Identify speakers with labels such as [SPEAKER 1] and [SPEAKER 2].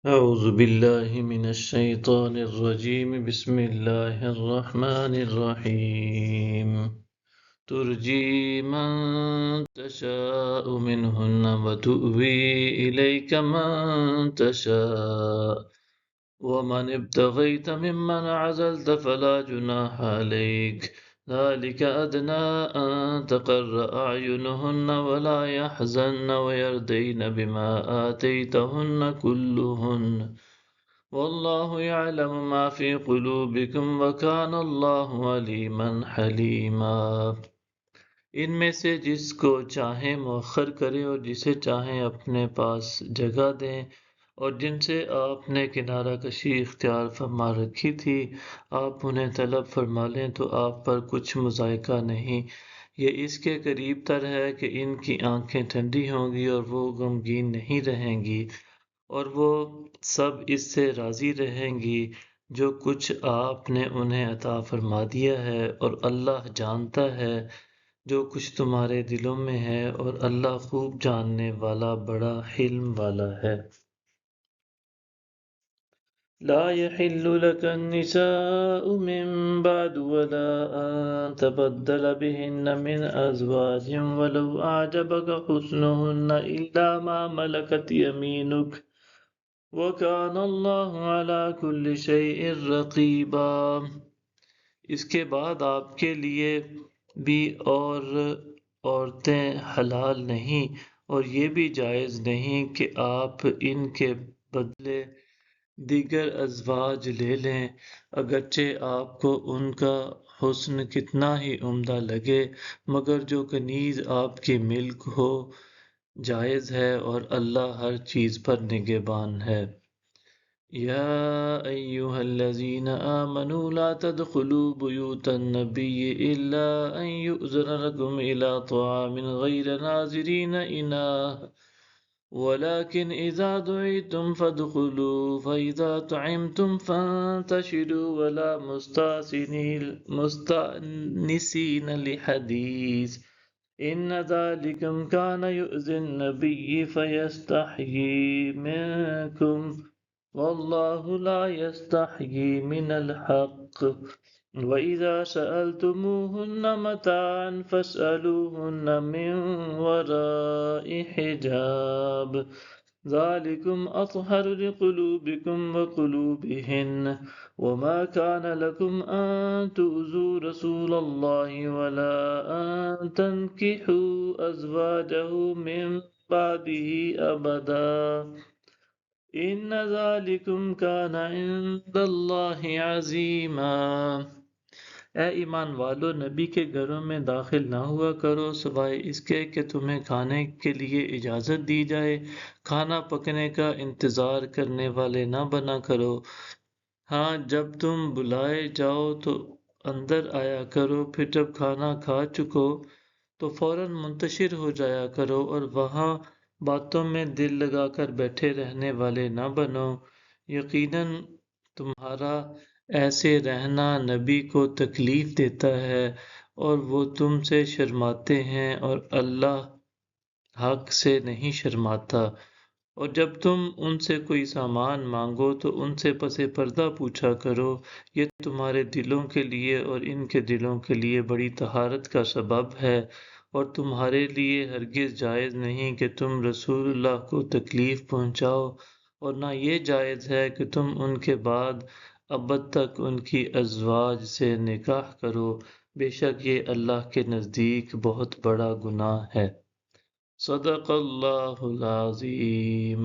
[SPEAKER 1] أعوذ بالله من الشيطان الرجيم بسم الله الرحمن الرحيم ترجي من تشاء منهن وتؤوي إليك من تشاء ومن ابتغيت ممن عزلت فلا جناح عليك ذلك أدنى أن تقر أعينهن ولا يحزن ويرضين بما آتيتهن كلهن والله يعلم ما في قلوبكم وكان الله عليما حليما۔ ان میں سے جس کو چاہیں مؤخر کریں اور جسے چاہیں اپنے پاس جگہ دیں، اور جن سے آپ نے کنارہ کشی اختیار فرما رکھی تھی آپ انہیں طلب فرما لیں تو آپ پر کچھ مضائقہ نہیں۔ یہ اس کے قریب تر ہے کہ ان کی آنکھیں ٹھنڈی ہوں گی اور وہ غمگین نہیں رہیں گی، اور وہ سب اس سے راضی رہیں گی جو کچھ آپ نے انہیں عطا فرما دیا ہے، اور اللہ جانتا ہے جو کچھ تمہارے دلوں میں ہے، اور اللہ خوب جاننے والا بڑا حلم والا ہے۔ لا يحل لك النساء من بعد ولا أن تبدل بهن من أزواج ولو أعجبك حسنهن إلا ما ملكت يمينك وكان الله على كل شيء رقيبا۔ اس کے بعد آپ کے لیے بھی اور عورتیں حلال نہیں، اور یہ بھی جائز نہیں کہ آپ ان کے بدلے دیگر ازواج لے لیں، اگرچہ آپ کو ان کا حسن کتنا ہی عمدہ لگے، مگر جو کنیز آپ کی ملک ہو جائز ہے، اور اللہ ہر چیز پر نگہبان ہے۔ یا ایہا الذین آمنوا لا تدخلوا بیوت النبی الا ان یؤذن لکم الی طعام غیر ناظرین اناہ ولكن إذا دعيتم فادخلوا فإذا طعمتم فانتشروا ولا مستأنسين لحديث إن ذلكم كان يؤذي النبي فيستحيي منكم والله لا يستحيي من الحق وَإِذَا سَأَلْتُمُوهُنَّ مَتَاعًا فَاسْأَلُوهُنَّ مِنْ وَرَاءِ حِجَابٍ ذَلِكُمْ أَطْهَرُ لِقُلُوبِكُمْ وَقُلُوبِهِنَّ وَمَا كَانَ لَكُمْ أَن تُؤْذُوا رَسُولَ اللَّهِ وَلَا أَن تَنكِحُوا أَزْوَاجَهُ مِن بَعْدِهِ أَبَدًا إِنَّ ذَلِكُمْ كَانَ عِندَ اللَّهِ عَظِيمًا۔ اے ایمان والو، نبی کے گھروں میں داخل نہ ہوا کرو سوائے اس کے کہ تمہیں کھانے کے لیے اجازت دی جائے، کھانا پکنے کا انتظار کرنے والے نہ بنا کرو۔ ہاں، جب تم بلائے جاؤ تو اندر آیا کرو، پھر جب کھانا کھا چکو تو فوراً منتشر ہو جایا کرو، اور وہاں باتوں میں دل لگا کر بیٹھے رہنے والے نہ بنو، یقیناً تمہارا ایسے رہنا نبی کو تکلیف دیتا ہے اور وہ تم سے شرماتے ہیں، اور اللہ حق سے نہیں شرماتا۔ اور جب تم ان سے کوئی سامان مانگو تو ان سے پس پردہ پوچھا کرو، یہ تمہارے دلوں کے لیے اور ان کے دلوں کے لیے بڑی طہارت کا سبب ہے، اور تمہارے لیے ہرگز جائز نہیں کہ تم رسول اللہ کو تکلیف پہنچاؤ، اور نہ یہ جائز ہے کہ تم ان کے بعد ابد تک ان کی ازواج سے نکاح کرو، بے شک یہ اللہ کے نزدیک بہت بڑا گناہ ہے۔ صدق اللہ العظیم۔